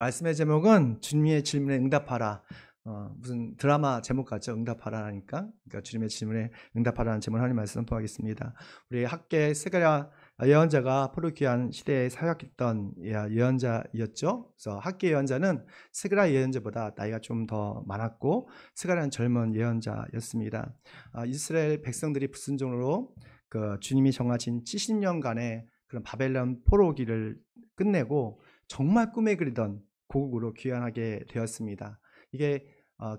말씀의 제목은 주님의 질문에 응답하라. 무슨 드라마 제목 같죠? 응답하라니까. 그러니까 주님의 질문에 응답하라는 제목을 하나님 말씀 선포하겠습니다. 우리 학계 스가랴 예언자가 포르기안 시대에 사역했던 예언자였죠. 그래서 학계 예언자는 스가랴 예언자보다 나이가 좀 더 많았고 스가랴는 젊은 예언자였습니다. 이스라엘 백성들이 불순종으로 그 주님이 정하신 70년간의 그런 바벨론 포로기를 끝내고 정말 꿈에 그리던 고국으로 귀환하게 되었습니다. 이게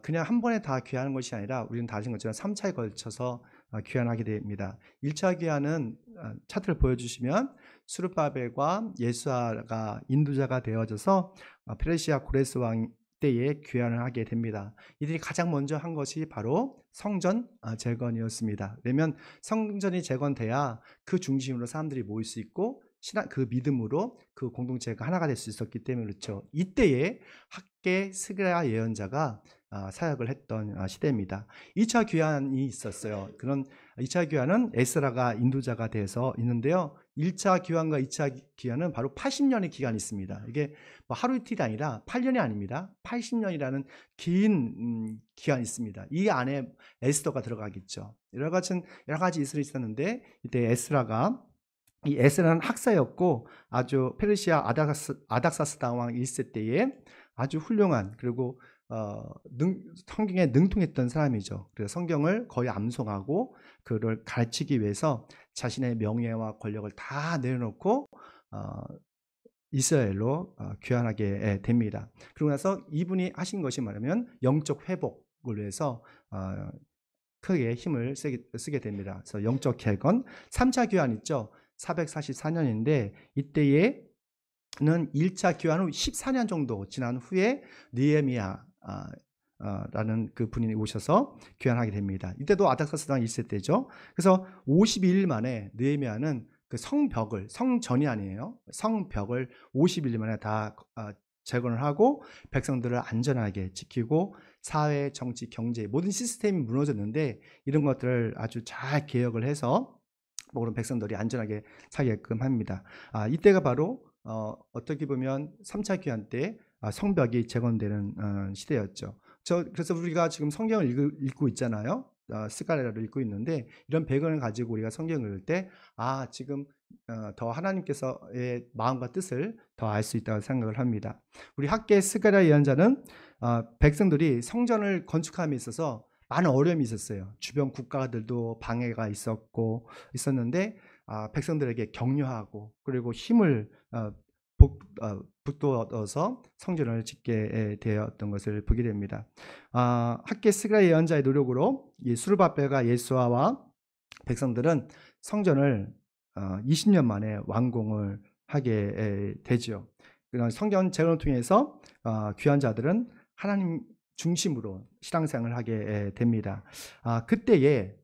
그냥 한 번에 다 귀환하는 것이 아니라 우리는 다 아신 것처럼 3차에 걸쳐서 귀환하게 됩니다. 1차 귀환은 차트를 보여주시면 수르바벨과 예수아가 인도자가 되어져서 페르시아 고레스 왕 때에 귀환을 하게 됩니다. 이들이 가장 먼저 한 것이 바로 성전 재건이었습니다. 왜냐하면 성전이 재건돼야 그 중심으로 사람들이 모일 수 있고 그 믿음으로 그 공동체가 하나가 될 수 있었기 때문에 그렇죠. 이때에 학계 스가랴 예언자가 사역을 했던 시대입니다. 2차 귀환이 있었어요. 그런 2차 귀환은 에스라가 인도자가 돼서 있는데요. 1차 귀환과 2차 귀환은 바로 80년의 기간이 있습니다. 이게 뭐 하루 이틀이 아니라 8년이 아닙니다. 80년이라는 긴 기간이 있습니다. 이 안에 에스더가 들어가겠죠. 여러 가지 이슬이 있었는데 이때 에스라가 이 에스라는 학사였고 아주 페르시아 아닥사스 당왕 1세 때에 아주 훌륭한 그리고 성경에 능통했던 사람이죠. 그래서 성경을 거의 암송하고 그를 가르치기 위해서 자신의 명예와 권력을 다 내려놓고 이스라엘로 귀환하게 됩니다. 그러고 나서 이분이 하신 것이 말하면 영적 회복을 위해서 크게 힘을 쓰게 됩니다. 그래서 영적 개건 3차 귀환 있죠. 444년인데 이때에는 1차 귀환 후 14년 정도 지난 후에 느헤미야 라는 그 분이 오셔서 귀환하게 됩니다. 이때도 아닥사스 왕 1세 때죠. 그래서 52일 만에 느헤미야는 그 성전이 아니에요. 성벽을 51일 만에 다 재건을 하고 백성들을 안전하게 지키고 사회, 정치, 경제 모든 시스템이 무너졌는데 이런 것들을 아주 잘 개혁을 해서 모든 백성들이 안전하게 살게끔 합니다. 이때가 바로 어떻게 보면 3차 귀환 때 성벽이 재건되는 시대였죠. 그래서 우리가 지금 성경을 읽고 있잖아요. 스가랴를 읽고 있는데 이런 배경을 가지고 우리가 성경을 읽을 때 지금 더 하나님께서의 마음과 뜻을 더 알 수 있다고 생각을 합니다. 우리 학계 스가랴 예언자는 백성들이 성전을 건축함에 있어서 많은 어려움이 있었어요. 주변 국가들도 방해가 있었는데 백성들에게 격려하고 그리고 힘을 북돋워서 성전을 짓게 되었던 것을 보게 됩니다. 학계 스가랴 예언자의 노력으로 이 수르바벨과 예수아와 백성들은 성전을 20년 만에 완공을 하게 되죠. 성전 재건을 통해서 귀환자들은 하나님 중심으로 신앙생활을 하게 됩니다. 그때에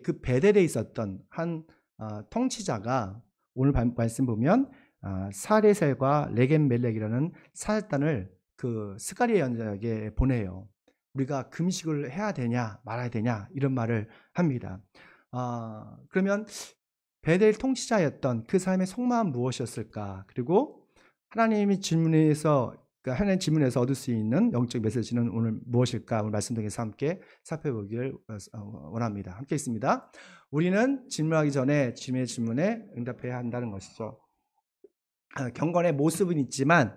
그 베델에 있었던 한 통치자가 오늘 말씀 보면 사레셀과 레겜멜렉이라는 사절단을 그 스가랴 예언자에게 보내요. 우리가 금식을 해야 되냐 말아야 되냐 이런 말을 합니다. 그러면 베델 통치자였던 그 사람의 속마음 무엇이었을까? 그리고 하나님 질문에서 얻을 수 있는 영적 메시지는 오늘 무엇일까? 오늘 말씀 통해서 함께 살펴보기를 원합니다. 함께 있습니다. 우리는 질문하기 전에 주님의 질문에 응답해야 한다는 것이죠. 경건의 모습은 있지만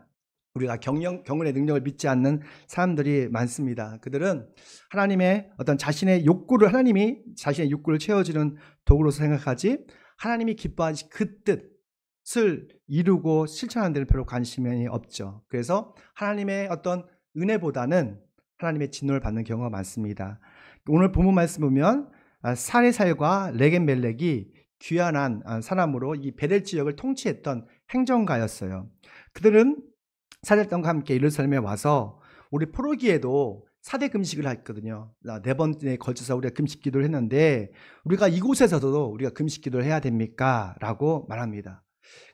우리가 경건의 능력을 믿지 않는 사람들이 많습니다. 그들은 하나님의 어떤 하나님이 자신의 욕구를 채워주는 도구로서 생각하지 하나님이 기뻐하시 그 뜻을 이루고 실천하는 데는 별로 관심이 없죠. 그래서 하나님의 어떤 은혜보다는 하나님의 진노를 받는 경우가 많습니다. 오늘 본문 말씀 보면 사레살과 레겜멜렉이 귀환한 사람으로 이 베델 지역을 통치했던 행정가였어요. 그들은 사절단과 함께 예루살렘에 와서 우리 포로기에도 4대 금식을 했거든요. 4번에 걸쳐서 우리가 금식 기도를 했는데 우리가 이곳에서도 우리가 금식 기도를 해야 됩니까? 라고 말합니다.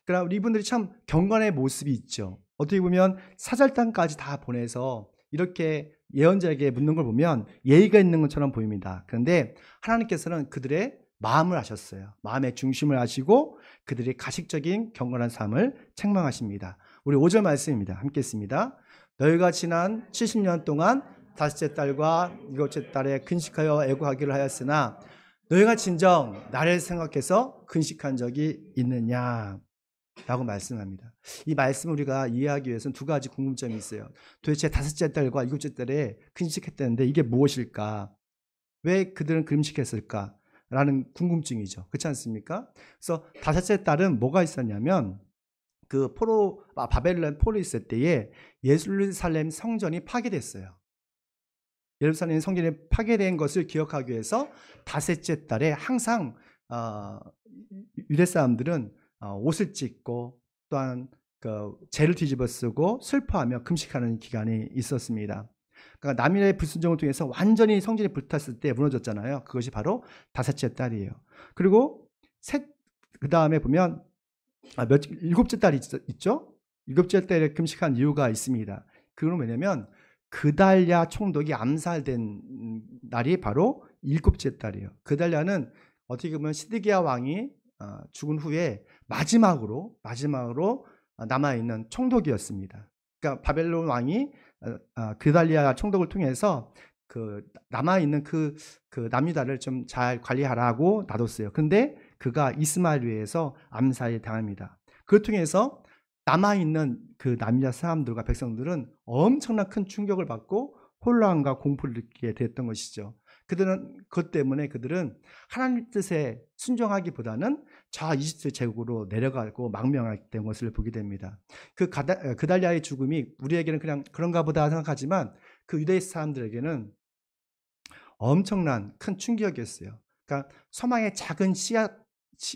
그러나 이분들이 참 경건의 모습이 있죠. 어떻게 보면 사절단까지 다 보내서 이렇게 예언자에게 묻는 걸 보면 예의가 있는 것처럼 보입니다. 그런데 하나님께서는 그들의 마음을 아셨어요. 마음의 중심을 아시고 그들의 가식적인 경건한 삶을 책망하십니다. 우리 5절 말씀입니다. 함께 읽습니다. 너희가 지난 70년 동안 다섯째 달과 일곱째 달에 근식하여 애고하기를 하였으나 너희가 진정 나를 생각해서 근식한 적이 있느냐? 라고 말씀합니다. 이 말씀을 우리가 이해하기 위해서는 두 가지 궁금점이 있어요. 도대체 다섯째 달과 일곱째 달에 근식했다는데 이게 무엇일까? 왜 그들은 금식했을까? 라는 궁금증이죠. 그렇지 않습니까? 그래서 다섯째 달은 뭐가 있었냐면 그 바벨론 포로 있을 때에 예루살렘 성전이 파괴됐어요. 예루살렘 성전이 파괴된 것을 기억하기 위해서 다섯째 달에 항상 유대 사람들은 옷을 찢고 또한 그 재를 뒤집어 쓰고 슬퍼하며 금식하는 기간이 있었습니다. 그러니까 남일의 불순종을 통해서 완전히 성전이 불탔을 때 무너졌잖아요. 그것이 바로 다섯째 달이에요. 그리고 그 다음에 보면 일곱째 달이 있죠. 일곱째 달에 금식한 이유가 있습니다. 그건 뭐냐면 그달랴 총독이 암살된 날이 바로 일곱째 달이에요. 그달랴는 어떻게 보면 시드기야 왕이 죽은 후에 마지막으로 남아있는 총독이었습니다. 그러니까 바벨론 왕이 그달랴 총독을 통해서 그 남아있는 그 남유다를 좀 잘 관리하라고 놔뒀어요. 근데 그가 이스마엘에서 암살에 당합니다. 그걸 통해서 남아있는 그 남유다 사람들과 백성들은 엄청난 큰 충격을 받고 혼란과 공포를 느끼게 됐던 것이죠. 그것 때문에 그들은 하나님 뜻에 순종하기보다는 저 이집트 제국으로 내려가고 망명했던 것을 보게 됩니다. 그달랴의 죽음이 우리에게는 그냥 그런가 보다 생각하지만 그 유대 사람들에게는 엄청난 큰 충격이었어요. 그러니까 소망의 작은 씨앗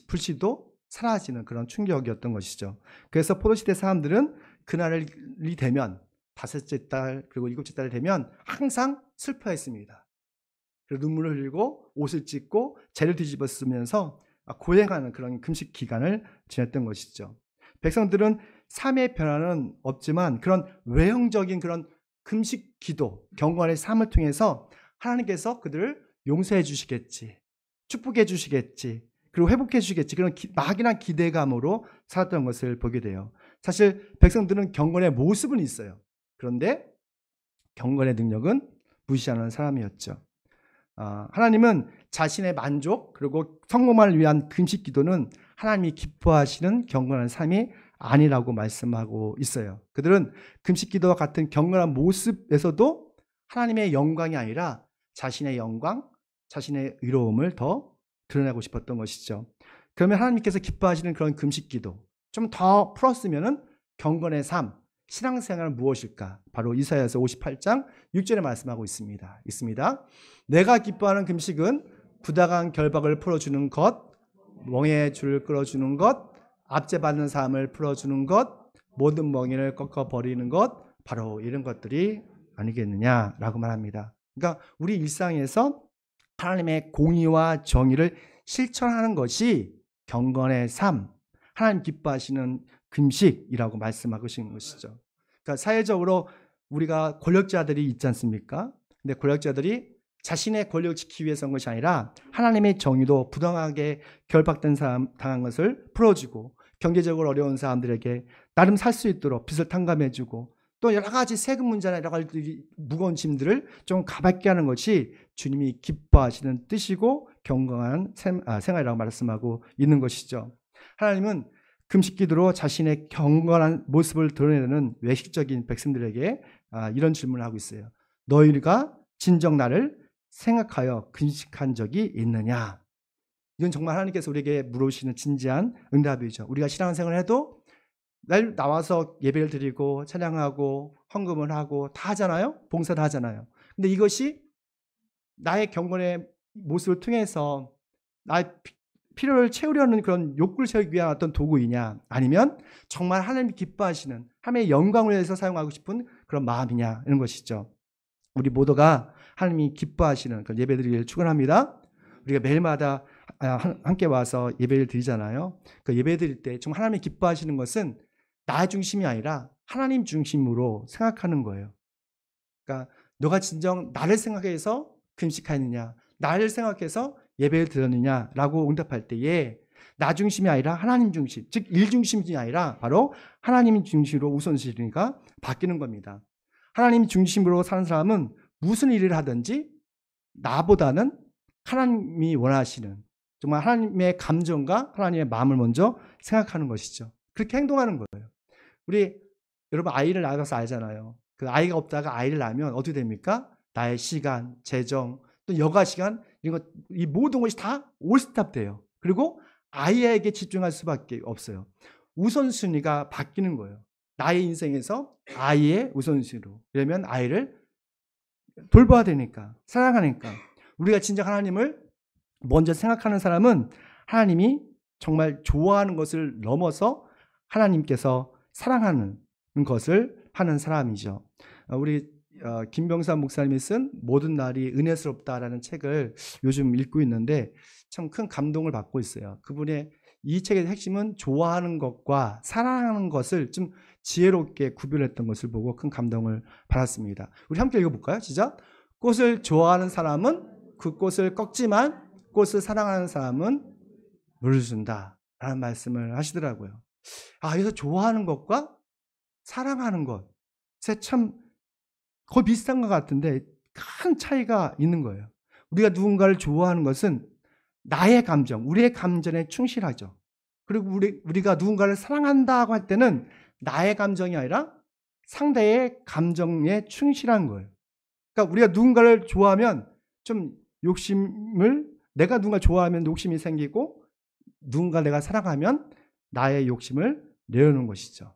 불씨도 사라지는 그런 충격이었던 것이죠. 그래서 포로시대 사람들은 그날이 되면 다섯째 달 그리고 일곱째 달이 되면 항상 슬퍼했습니다. 그리고 눈물을 흘리고 옷을 찢고 재를 뒤집어 쓰면서 고행하는 그런 금식 기간을 지냈던 것이죠. 백성들은 삶의 변화는 없지만 그런 외형적인 그런 금식 기도, 경건의 삶을 통해서 하나님께서 그들을 용서해 주시겠지, 축복해 주시겠지, 그리고 회복해 주시겠지, 그런 막연한 기대감으로 살았던 것을 보게 돼요. 사실 백성들은 경건의 모습은 있어요. 그런데 경건의 능력은 무시하는 사람이었죠. 하나님은 자신의 만족 그리고 성공만을 위한 금식 기도는 하나님이 기뻐하시는 경건한 삶이 아니라고 말씀하고 있어요. 그들은 금식 기도와 같은 경건한 모습에서도 하나님의 영광이 아니라 자신의 영광, 자신의 의로움을 더 드러내고 싶었던 것이죠. 그러면 하나님께서 기뻐하시는 그런 금식 기도 좀 더 풀었으면은 경건의 삶, 신앙생활은 무엇일까? 바로 이사야서 58장 6절에 말씀하고 있습니다. 내가 기뻐하는 금식은 부당한 결박을 풀어주는 것, 멍에 줄을 끌어주는 것, 압제받는 삶을 풀어주는 것, 모든 멍에를 꺾어버리는 것, 바로 이런 것들이 아니겠느냐라고 말합니다. 그러니까 우리 일상에서 하나님의 공의와 정의를 실천하는 것이 경건의 삶, 하나님 기뻐하시는 금식이라고 말씀하고 계신 것이죠. 그러니까 사회적으로 우리가 권력자들이 있지 않습니까? 근데 권력자들이 자신의 권력을 지키기 위해서 한 것이 아니라 하나님의 정의도 부당하게 결박된 사람 당한 것을 풀어주고 경제적으로 어려운 사람들에게 나름 살 수 있도록 빚을 탕감해주고 또 여러 가지 세금 문제나 여러 가지 무거운 짐들을 좀 가볍게 하는 것이 주님이 기뻐하시는 뜻이고 경건한 생활이라고 말씀하고 있는 것이죠. 하나님은 금식기도로 자신의 경건한 모습을 드러내는 외식적인 백성들에게 이런 질문을 하고 있어요. 너희가 진정 나를 생각하여 금식한 적이 있느냐? 이건 정말 하나님께서 우리에게 물으시는 진지한 응답이죠. 우리가 신앙생활을 해도 날 나와서 예배를 드리고 찬양하고 헌금을 하고 다 하잖아요. 봉사도 하잖아요. 근데 이것이 나의 경건의 모습을 통해서 나의 필요를 채우려는 그런 욕구를 채우기 위한 어떤 도구이냐, 아니면 정말 하나님이 기뻐하시는 하나님의 영광을 위해서 사용하고 싶은 그런 마음이냐, 이런 것이죠. 우리 모두가 하나님이 기뻐하시는 그런 예배드리기를 축원합니다. 우리가 매일마다 함께 와서 예배를 드리잖아요. 그 예배 드릴 때 정말 하나님이 기뻐하시는 것은 나 중심이 아니라 하나님 중심으로 생각하는 거예요. 그러니까 너가 진정 나를 생각해서 금식하느냐, 나를 생각해서 예배를 드렸느냐라고 응답할 때에 나 중심이 아니라 하나님 중심, 즉 일 중심이 아니라 바로 하나님 중심으로 우선순위가 바뀌는 겁니다. 하나님 중심으로 사는 사람은 무슨 일을 하든지 나보다는 하나님이 원하시는, 정말 하나님의 감정과 하나님의 마음을 먼저 생각하는 것이죠. 그렇게 행동하는 거예요. 우리 여러분 아이를 낳아서 알잖아요. 그 아이가 없다가 아이를 낳으면 어떻게 됩니까? 나의 시간, 재정, 또 여가 시간, 이 모든 것이 다 올스탑 돼요. 그리고 아이에게 집중할 수밖에 없어요. 우선순위가 바뀌는 거예요. 나의 인생에서 아이의 우선순위로. 그러면 아이를 돌봐야 되니까, 사랑하니까. 우리가 진짜 하나님을 먼저 생각하는 사람은 하나님이 정말 좋아하는 것을 넘어서 하나님께서 사랑하는 것을 하는 사람이죠. 우리 김병삼 목사님이 쓴 모든 날이 은혜스럽다라는 책을 요즘 읽고 있는데 참 큰 감동을 받고 있어요. 그분의 이 책의 핵심은 좋아하는 것과 사랑하는 것을 좀 지혜롭게 구별했던 것을 보고 큰 감동을 받았습니다. 우리 함께 읽어볼까요? 시작. 꽃을 좋아하는 사람은 그 꽃을 꺾지만 꽃을 사랑하는 사람은 물을 준다 라는 말씀을 하시더라고요. 그래서 좋아하는 것과 사랑하는 것에 참 거의 비슷한 것 같은데 큰 차이가 있는 거예요. 우리가 누군가를 좋아하는 것은 나의 감정, 우리의 감정에 충실하죠. 그리고 우리가 누군가를 사랑한다고 할 때는 나의 감정이 아니라 상대의 감정에 충실한 거예요. 그러니까 우리가 누군가를 좋아하면 좀 내가 누군가 좋아하면 욕심이 생기고 누군가 내가 사랑하면 나의 욕심을 내려놓는 것이죠.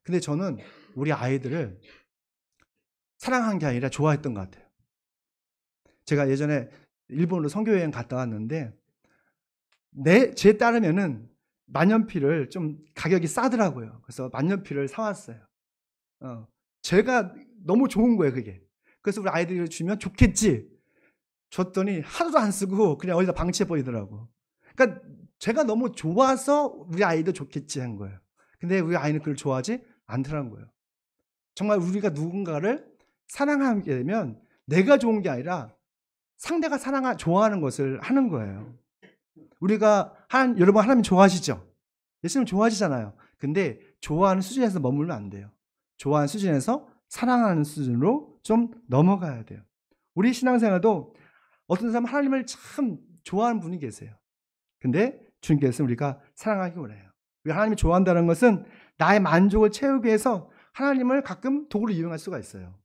근데 저는 우리 아이들을 사랑한 게 아니라 좋아했던 것 같아요. 제가 예전에 일본으로 선교여행 갔다 왔는데 제 딸이면은 만년필을 좀 가격이 싸더라고요. 그래서 만년필을 사왔어요. 제가 너무 좋은 거예요, 그게. 그래서 우리 아이들이 주면 좋겠지. 줬더니 하나도 안 쓰고 그냥 어디다 방치해버리더라고. 그러니까 제가 너무 좋아서 우리 아이도 좋겠지 한 거예요. 근데 우리 아이는 그걸 좋아하지 않더라는 거예요. 정말 우리가 누군가를 사랑하게 되면 내가 좋은 게 아니라 상대가 좋아하는 것을 하는 거예요. 우리가 여러분 하나님 좋아하시죠? 예수님 좋아하시잖아요. 근데 좋아하는 수준에서 머물면 안 돼요. 좋아하는 수준에서 사랑하는 수준으로 좀 넘어가야 돼요. 우리 신앙생활도 어떤 사람은 하나님을 참 좋아하는 분이 계세요. 근데 주님께서는 우리가 사랑하기 원해요. 우리가 하나님을 좋아한다는 것은 나의 만족을 채우기 위해서 하나님을 가끔 도구로 이용할 수가 있어요.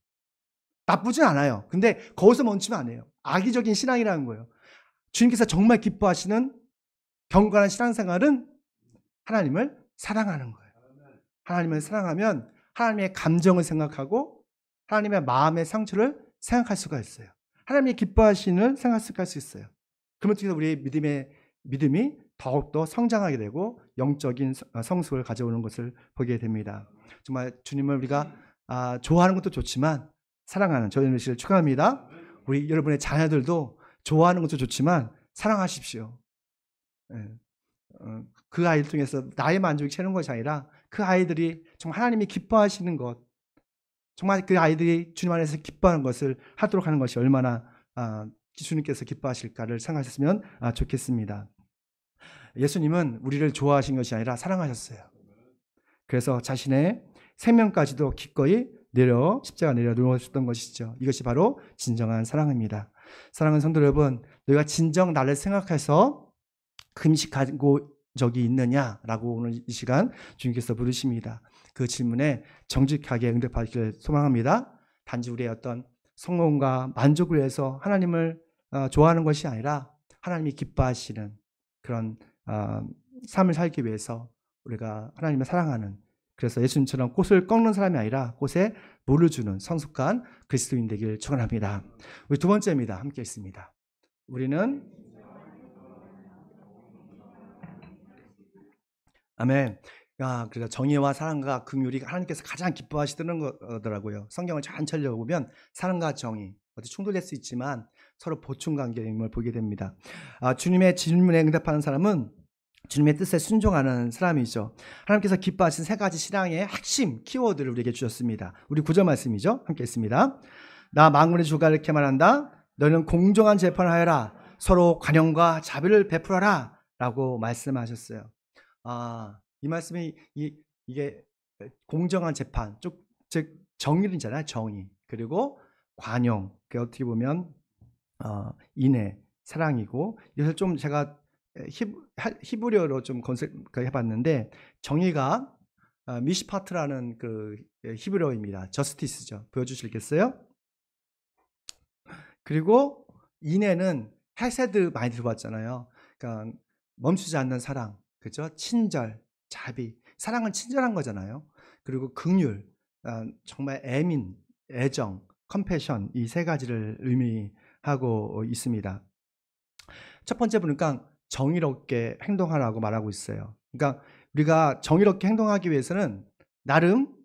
나쁘진 않아요. 근데 거기서 멈추면 안 해요. 악의적인 신앙이라는 거예요. 주님께서 정말 기뻐하시는 경건한 신앙생활은 하나님을 사랑하는 거예요. 하나님을 사랑하면 하나님의 감정을 생각하고 하나님의 마음의 상처를 생각할 수가 있어요. 하나님이 기뻐하시는 생각할 수 있어요. 그러면 통해서 우리의 믿음이 더욱더 성장하게 되고 영적인 성숙을 가져오는 것을 보게 됩니다. 정말 주님을 우리가 좋아하는 것도 좋지만 사랑하는 저희는 시를 축하합니다. 우리 여러분의 자녀들도 좋아하는 것도 좋지만 사랑하십시오. 그 아이를 통해서 나의 만족이 채는 것이 아니라 그 아이들이 정말 하나님이 기뻐하시는 것, 정말 그 아이들이 주님 안에서 기뻐하는 것을 하도록 하는 것이 얼마나 주님께서 기뻐하실까를 생각하셨으면 좋겠습니다. 예수님은 우리를 좋아하신 것이 아니라 사랑하셨어요. 그래서 자신의 생명까지도 기꺼이 십자가 내려 놓으셨던 것이죠. 이것이 바로 진정한 사랑입니다. 사랑하는 성도 여러분, 너희가 진정 나를 생각해서 금식하고 적이 있느냐라고 오늘 이 시간 주님께서 부르십니다. 그 질문에 정직하게 응답하기를 소망합니다. 단지 우리의 어떤 성공과 만족을 위해서 하나님을 좋아하는 것이 아니라 하나님이 기뻐하시는 그런 삶을 살기 위해서 우리가 하나님을 사랑하는, 그래서 예수님처럼 꽃을 꺾는 사람이 아니라 꽃에 물을 주는 성숙한 그리스도인 되길 축원합니다. 우리 두 번째입니다. 함께 있습니다. 우리는 아멘. 그러니까 정의와 사랑과 긍휼이 하나님께서 가장 기뻐하시는 거더라고요. 성경을 천천히 읽어보면 사랑과 정의 어디 충돌될 수 있지만 서로 보충 관계임을 보게 됩니다. 주님의 질문에 응답하는 사람은 주님의 뜻에 순종하는 사람이죠. 하나님께서 기뻐하신 세 가지 신앙의 핵심 키워드를 우리에게 주셨습니다. 우리 9절 말씀이죠. 함께 읽습니다. 나 만군의 주가 이렇게 말한다. 너는 공정한 재판을 하여라. 서로 관용과 자비를 베풀어라. 라고 말씀하셨어요. 이 말씀이 이게 공정한 재판, 즉 정의잖아요. 정의. 그리고 관용. 그 어떻게 보면 인애, 사랑이고, 이것을 좀 제가 히브리어로 좀 해봤는데, 정의가 미시파트라는 그 히브리어입니다. 저스티스죠. 보여주시겠어요? 그리고 인애는 헤세드 많이 들어봤잖아요. 그러니까 멈추지 않는 사랑, 그죠? 친절, 자비. 사랑은 친절한 거잖아요. 그리고 긍휼, 정말 애정, 컴패션, 이 세 가지를 의미하고 있습니다. 첫 번째 보니까 정의롭게 행동하라고 말하고 있어요. 그러니까 우리가 정의롭게 행동하기 위해서는 나름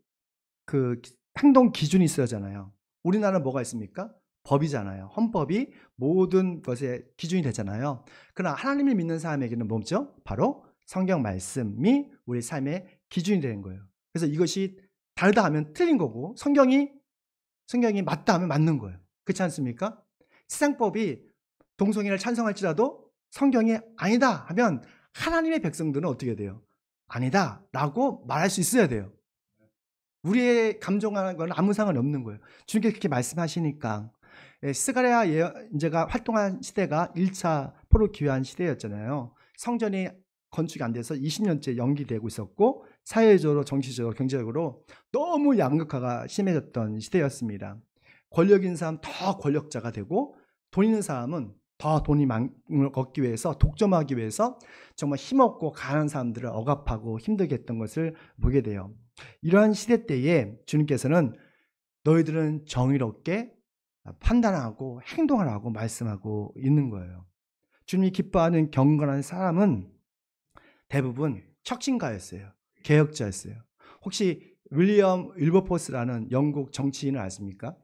그 행동 기준이 있어야 하잖아요. 우리나라는 뭐가 있습니까? 법이잖아요. 헌법이 모든 것의 기준이 되잖아요. 그러나 하나님을 믿는 사람에게는 뭐죠? 바로 성경 말씀이 우리 삶의 기준이 되는 거예요. 그래서 이것이 다르다 하면 틀린 거고, 성경이 맞다 하면 맞는 거예요. 그렇지 않습니까? 세상법이 동성애를 찬성할지라도 성경이 아니다 하면 하나님의 백성들은 어떻게 돼요? 아니다 라고 말할 수 있어야 돼요. 우리의 감정하는 건 아무 상관이 없는 거예요. 주님께서 그렇게 말씀하시니까. 스가랴 예언자가 활동한 시대가 1차 포로 기회한 시대였잖아요. 성전이 건축이 안 돼서 20년째 연기되고 있었고, 사회적으로, 정치적으로, 경제적으로 너무 양극화가 심해졌던 시대였습니다. 권력 있는 사람 더 권력자가 되고, 돈 있는 사람은 더 돈이 얻기 위해서, 독점하기 위해서 정말 힘없고 가난한 사람들을 억압하고 힘들게 했던 것을 보게 돼요. 이러한 시대 때에 주님께서는 너희들은 정의롭게 판단하고 행동하라고 말씀하고 있는 거예요. 주님이 기뻐하는 경건한 사람은 대부분 혁신가였어요. 개혁자였어요. 혹시 윌리엄 윌버포스라는 영국 정치인을 아십니까?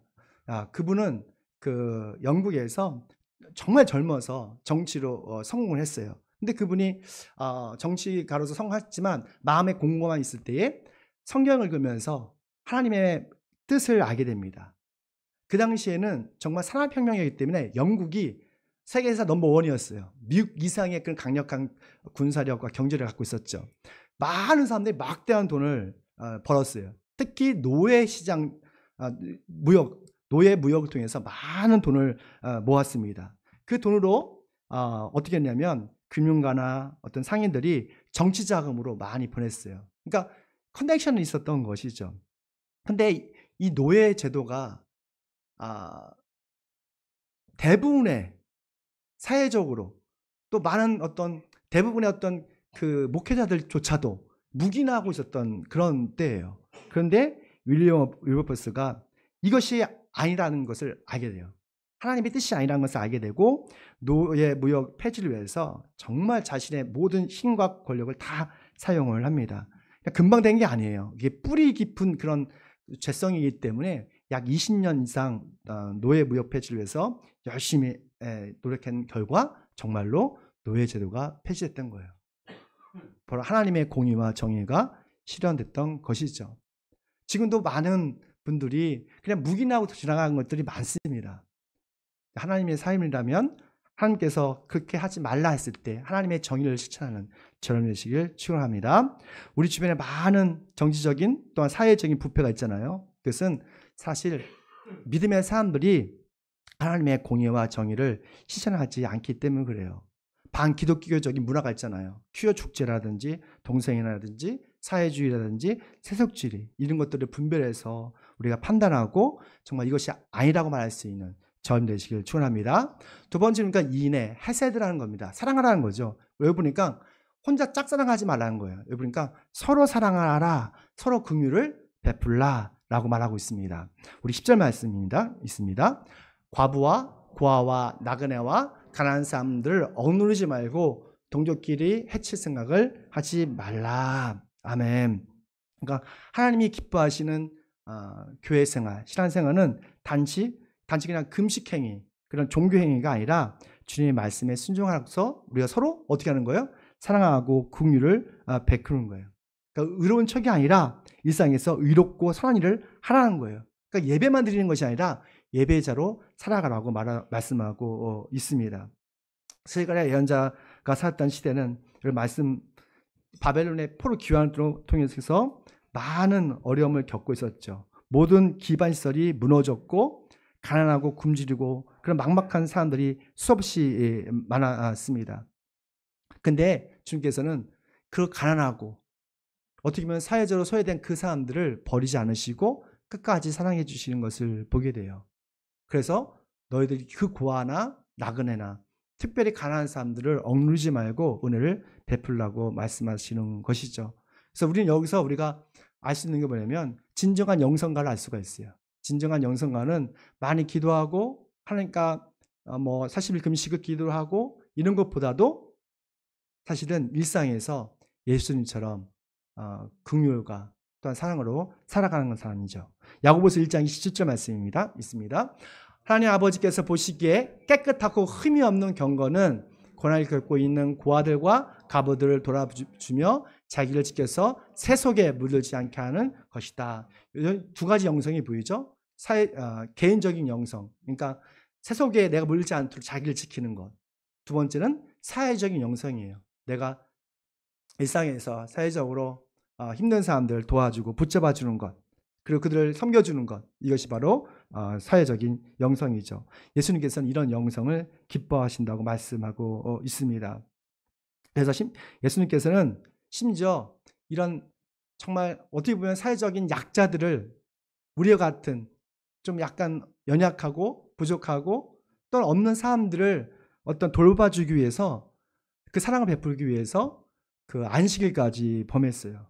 그분은 그 영국에서 정말 젊어서 정치로 성공을 했어요. 근데 그분이 정치가로서 성공했지만 마음에 공고만 있을 때에 성경을 읽으면서 하나님의 뜻을 알게 됩니다. 그 당시에는 정말 산업혁명이었기 때문에 영국이 세계에서 넘버원이었어요. 미국 이상의 그런 강력한 군사력과 경제력을 갖고 있었죠. 많은 사람들이 막대한 돈을 벌었어요. 특히 노예 시장, 노예 무역을 통해서 많은 돈을 모았습니다. 그 돈으로 어떻게 했냐면 금융가나 어떤 상인들이 정치 자금으로 많이 보냈어요. 그러니까 커넥션이 있었던 것이죠. 근데 이 노예 제도가 대부분의 사회적으로 또 많은 대부분의 그 목회자들조차도 묵인하고 있었던 그런 때예요. 그런데 윌리엄 윌버포스가 이것이 아니라는 것을 알게 돼요. 하나님의 뜻이 아니라는 것을 알게 되고, 노예 무역 폐지를 위해서 정말 자신의 모든 힘과 권력을 다 사용을 합니다. 금방 된 게 아니에요. 이게 뿌리 깊은 그런 죄성이기 때문에 약 20년 이상 노예 무역 폐지를 위해서 열심히 노력한 결과 정말로 노예 제도가 폐지됐던 거예요. 바로 하나님의 공의와 정의가 실현됐던 것이죠. 지금도 많은 분들이 그냥 묵인하고 지나가는 것들이 많습니다. 하나님의 삶이라면 하나님께서 그렇게 하지 말라 했을 때 하나님의 정의를 실천하는 저런 되시길 축원합니다. 우리 주변에 많은 정치적인 또한 사회적인 부패가 있잖아요. 그것은 사실 믿음의 사람들이 하나님의 공의와 정의를 실천하지 않기 때문에 그래요. 반기독교적인 문화가 있잖아요. 퀴어 축제라든지 동성애라든지 사회주의라든지 세속주의, 이런 것들을 분별해서 우리가 판단하고 정말 이것이 아니라고 말할 수 있는 점 되시길 축원합니다. 두 번째는 그러니까 인애, 헤세드라는 겁니다. 사랑하라는 거죠. 왜 보니까 혼자 짝사랑하지 말라는 거예요. 왜 보니까 서로 사랑하라, 서로 긍휼을 베풀라라고 말하고 있습니다. 우리 10절 말씀입니다. 있습니다. 과부와 고아와 나그네와 가난한 사람들을 억누르지 말고 동족끼리 해칠 생각을 하지 말라. 아멘. 그러니까 하나님이 기뻐하시는 교회 생활, 신앙 생활은 단지 그냥 금식 행위, 그런 종교 행위가 아니라 주님의 말씀에 순종하면서 우리가 서로 어떻게 하는 거예요? 사랑하고 긍휼을 베푸는 거예요. 그러니까 의로운 척이 아니라 일상에서 의롭고 선한 일을 하라는 거예요. 그러니까 예배만 드리는 것이 아니라 예배자로 살아가라고 말씀하고 있습니다. 스가랴 예언자가 살았던 시대는 말씀 바벨론의 포로 귀환을 통해서 많은 어려움을 겪고 있었죠. 모든 기반 시설이 무너졌고 가난하고 굶주리고 그런 막막한 사람들이 수없이 많았습니다. 근데 주님께서는 그 가난하고 어떻게 보면 사회적으로 소외된 그 사람들을 버리지 않으시고 끝까지 사랑해 주시는 것을 보게 돼요. 그래서 너희들이 그 고아나 나그네나 특별히 가난한 사람들을 억누르지 말고 은혜를 베풀라고 말씀하시는 것이죠. 그래서 우리는 여기서 우리가 알 수 있는 게 뭐냐면 진정한 영성가를 알 수가 있어요. 진정한 영성가는 많이 기도하고 하니까 40일 금식을 기도하고 이런 것보다도 사실은 일상에서 예수님처럼 긍휼과 또한 사랑으로 살아가는 사람이죠. 야고보서 1장 27절 말씀입니다. 있습니다. 하나님 아버지께서 보시기에 깨끗하고 흠이 없는 경건은 고난을 겪고 있는 고아들과 과부들을 돌아주며 자기를 지켜서 세속에 물들지 않게 하는 것이다. 두 가지 영성이 보이죠. 개인적인 영성, 그러니까 세속에 내가 물들지 않도록 자기를 지키는 것. 두 번째는 사회적인 영성이에요. 내가 일상에서 사회적으로 힘든 사람들을 도와주고 붙잡아주는 것, 그리고 그들을 섬겨주는 것, 이것이 바로 사회적인 영성이죠. 예수님께서는 이런 영성을 기뻐하신다고 말씀하고 있습니다. 그래서 예수님께서는 심지어 이런 정말 어떻게 보면 사회적인 약자들을 우리와 같은 좀 약간 연약하고 부족하고 또 없는 사람들을 어떤 돌봐주기 위해서 그 사랑을 베풀기 위해서 그 안식일까지 범했어요.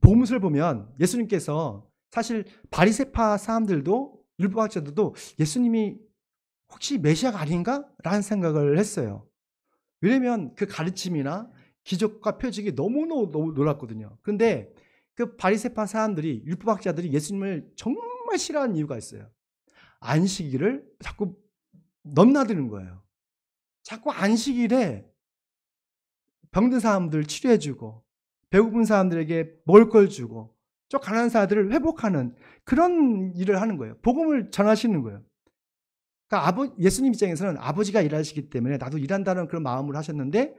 복음서를 보면 예수님께서 사실 바리새파 사람들도 율법학자들도 예수님이 혹시 메시아가 아닌가? 라는 생각을 했어요. 왜냐하면 그 가르침이나 기적과 표적이 너무너무 놀랐거든요. 그런데 그 바리새파 사람들이 율법학자들이 예수님을 정말 싫어하는 이유가 있어요. 안식일을 자꾸 넘나드는 거예요. 자꾸 안식일에 병든 사람들 치료해주고 배고픈 사람들에게 먹을 걸 주고 좀 가난한 사람들을 회복하는 그런 일을 하는 거예요. 복음을 전하시는 거예요. 그러니까 예수님 입장에서는 아버지가 일하시기 때문에 나도 일한다는 그런 마음으로 하셨는데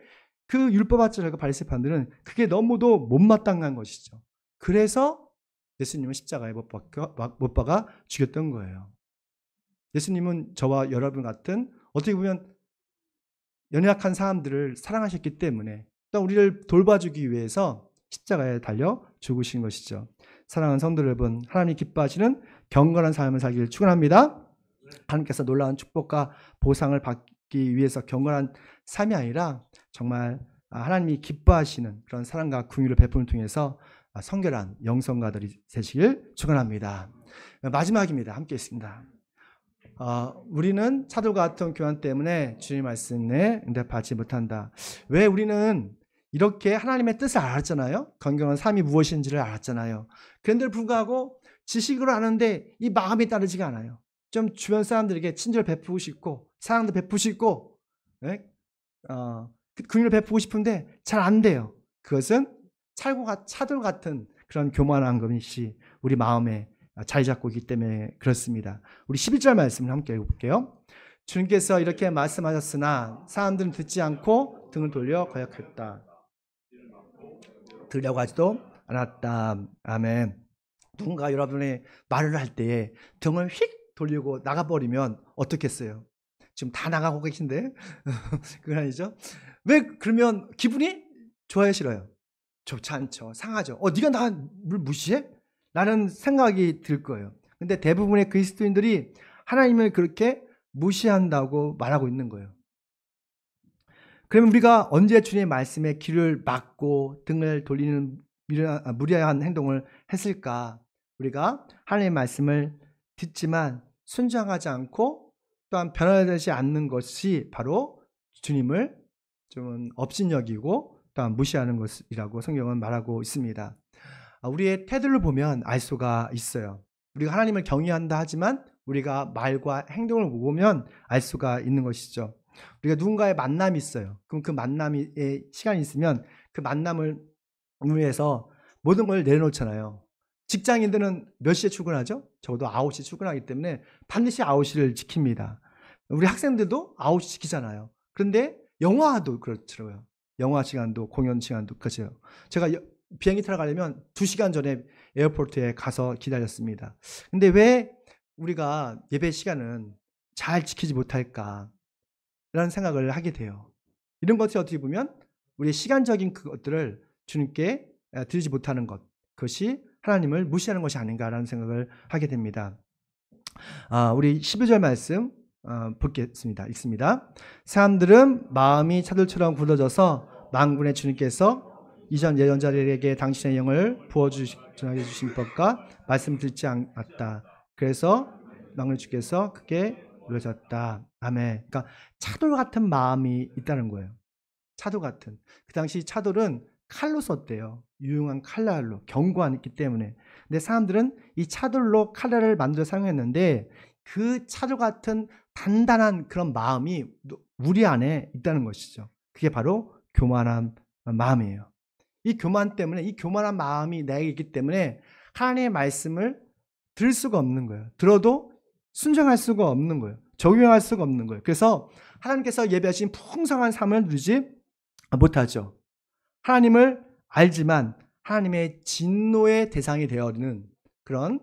그 율법학자들과 바리새파들은 그게 너무도 못마땅한 것이죠. 그래서 예수님은 십자가에 못 박아 죽였던 거예요. 예수님은 저와 여러분 같은 어떻게 보면 연약한 사람들을 사랑하셨기 때문에 또 우리를 돌봐주기 위해서 십자가에 달려 죽으신 것이죠. 사랑하는 성도 여러분, 하나님이 기뻐하시는 경건한 삶을 살기를 축원합니다. 하나님께서 놀라운 축복과 보상을 받기 위해서 경건한 삶이 아니라 정말 하나님이 기뻐하시는 그런 사랑과 긍휼을 베푸는 통해서 성결한 영성가들이 되시길 축원합니다. 마지막입니다. 함께 있습니다. 우리는 차돌과 같은 교환 때문에 주님 말씀에 응답하지 못한다. 왜 우리는 이렇게 하나님의 뜻을 알았잖아요. 건강한 삶이 무엇인지를 알았잖아요. 그런데도 불구하고 지식으로 아는데 이 마음이 따르지가 않아요. 좀 주변 사람들에게 친절 베푸고 싶고 사랑도 베푸시고 긍휼을 베푸고 싶은데 잘 안 돼요. 그것은 차돌 같은 그런 교만한 것이 우리 마음에 자리 잡고 있기 때문에 그렇습니다. 우리 11절 말씀을 함께 읽어볼게요. 주님께서 이렇게 말씀하셨으나 사람들은 듣지 않고 등을 돌려 거역했다. 들으려고 하지도 않았다. 아멘. 누군가 여러분의 말을 할 때에 등을 휙 돌리고 나가버리면 어떻겠어요? 지금 다 나가고 계신데 그건 아니죠? 왜 그러면 기분이 좋아요, 싫어요? 좋지 않죠. 상하죠. 네가 나를 무시해? 라는 생각이 들 거예요. 근데 대부분의 그리스도인들이 하나님을 그렇게 무시한다고 말하고 있는 거예요. 그러면 우리가 언제 주님의 말씀에 귀를 막고 등을 돌리는 무례한 행동을 했을까? 우리가 하나님의 말씀을 듣지만 순종하지 않고 또한 변화되지 않는 것이 바로 주님을 좀 업신여기고 또한 무시하는 것이라고 성경은 말하고 있습니다. 우리의 태도를 보면 알 수가 있어요. 우리가 하나님을 경외한다 하지만 우리가 말과 행동을 보면 알 수가 있는 것이죠. 우리가 누군가의 만남이 있어요. 그럼 그 만남에 시간이 있으면 그 만남을 위해서 모든 걸 내려놓잖아요. 직장인들은 몇 시에 출근하죠? 적어도 9시 출근하기 때문에 반드시 9시를 지킵니다. 우리 학생들도 9시 지키잖아요. 그런데 영화도 그렇더라고요. 영화 시간도 공연 시간도 그렇죠. 제가 비행기 타러 가려면 2시간 전에 에어포트에 가서 기다렸습니다. 근데 왜 우리가 예배 시간은 잘 지키지 못할까? 라는 생각을 하게 돼요. 이런 것이 어떻게 보면 우리의 시간적인 그것들을 주님께 드리지 못하는 것, 그것이 하나님을 무시하는 것이 아닌가라는 생각을 하게 됩니다. 우리 12절 말씀 보겠습니다. 읽습니다. 사람들은 마음이 차돌처럼 굳어져서 만군의 주님께서 이전 예언자들에게 당신의 영을 부어주신 법과 말씀 듣지 않았다. 그래서 만군의 주께서 크게 눌러졌다. 아멘. 그러니까 차돌 같은 마음이 있다는 거예요. 차돌 같은. 그 당시 차돌은 칼로 썼대요. 유용한 칼날로, 견고한 있기 때문에. 근데 사람들은 이 차돌로 칼날을 만들어 사용했는데 그 차돌 같은 단단한 그런 마음이 우리 안에 있다는 것이죠. 그게 바로 교만한 마음이에요. 이 교만 때문에, 이 교만한 마음이 내게 있기 때문에 하나님의 말씀을 들을 수가 없는 거예요. 들어도 순종할 수가 없는 거예요. 적용할 수가 없는 거예요. 그래서 하나님께서 예배하신 풍성한 삶을 누리지 못하죠. 하나님을 알지만 하나님의 진노의 대상이 되어있는 그런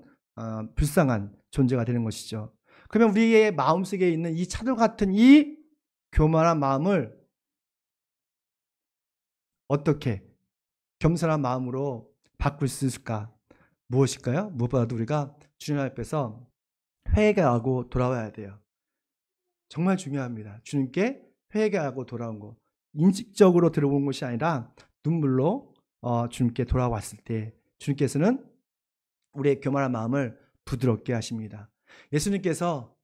불쌍한 존재가 되는 것이죠. 그러면 우리의 마음속에 있는 이 차돌 같은 이 교만한 마음을 어떻게 겸손한 마음으로 바꿀 수 있을까? 무엇일까요? 무엇보다도 우리가 주님 앞에서 회개하고 돌아와야 돼요. 정말 중요합니다. 주님께 회개하고 돌아온 거. 인식적으로 들어온 것이 아니라 눈물로 주님께 돌아왔을 때 주님께서는 우리의 교만한 마음을 부드럽게 하십니다. 예수님께서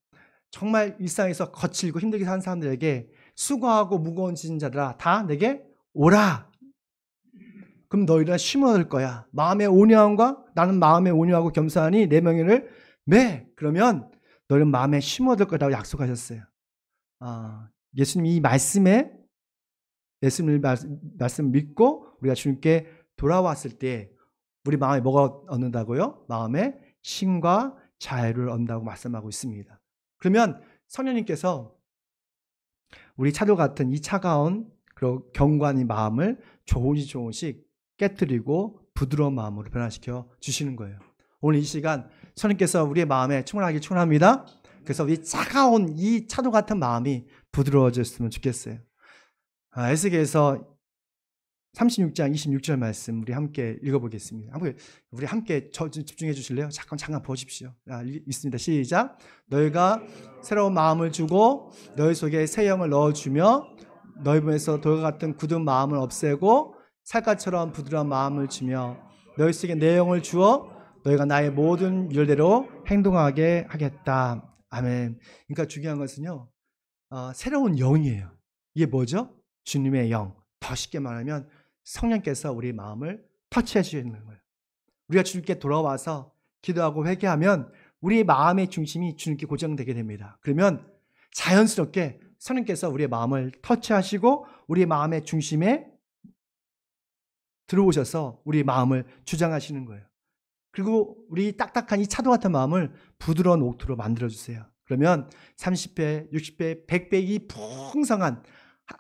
정말 일상에서 거칠고 힘들게 사는 사람들에게 수고하고 무거운 짐진 자들아 다 내게 오라. 그럼 너희는 쉼을 얻을 거야. 마음의 온유함과 나는 마음에 온유하고 겸손하니 내 명예를 매. 그러면 너희는 마음에 쉼을 얻을 거라고 약속하셨어요. 예수님 이 말씀을 믿고 우리가 주님께 돌아왔을 때 우리 마음에 뭐가 얻는다고요? 마음에 쉼과 자유를 얻는다고 말씀하고 있습니다. 그러면 성령님께서 우리 차돌 같은 이 차가운 그리고 견고한 이 마음을 조금씩 깨뜨리고 부드러운 마음으로 변화시켜 주시는 거예요. 오늘 이 시간 성령님께서 우리의 마음에 충만하게 충만합니다. 그래서 이 차가운 이 차돌 같은 마음이 부드러워졌으면 좋겠어요. 에스겔서 36장 26절 말씀 우리 함께 읽어보겠습니다. 우리 함께 집중해 주실래요? 잠깐 보십시오. 있습니다. 시작. 너희가 새로운 마음을 주고 너희 속에 새 영을 넣어주며 너희 몸에서 돌과 같은 굳은 마음을 없애고 살갗처럼 부드러운 마음을 주며 너희 속에 내 영을 주어 너희가 나의 모든 율대로 행동하게 하겠다. 아멘. 그러니까 중요한 것은요. 새로운 영이에요. 이게 뭐죠? 주님의 영. 더 쉽게 말하면 성령께서 우리 마음을 터치해 주시는 거예요. 우리가 주님께 돌아와서 기도하고 회개하면 우리 마음의 중심이 주님께 고정되게 됩니다. 그러면 자연스럽게 성령께서 우리의 마음을 터치하시고 우리 마음의 중심에 들어오셔서 우리 마음을 주장하시는 거예요. 그리고 우리 딱딱한 이 차도 같은 마음을 부드러운 옥토로 만들어주세요. 그러면 30배, 60배, 100배 이 풍성한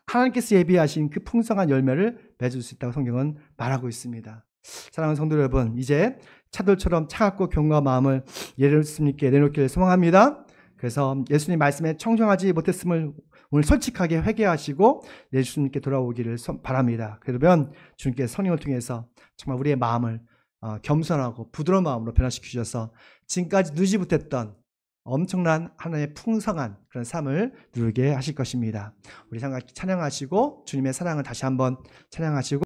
하나님께서 예비하신 그 풍성한 열매를 맺을 수 있다고 성경은 말하고 있습니다. 사랑하는 성도 여러분, 이제 차돌처럼 차갑고 견고한 마음을 예수님께 내놓기를 소망합니다. 그래서 예수님 말씀에 청정하지 못했음을 오늘 솔직하게 회개하시고 예수님께 돌아오기를 바랍니다. 그러면 주님께 성령을 통해서 정말 우리의 마음을 겸손하고 부드러운 마음으로 변화시키셔서 지금까지 누리지 못했던 엄청난 하나님의 풍성한 그런 삶을 누리게 하실 것입니다. 우리 찬양하시고 주님의 사랑을 다시 한번 찬양하시고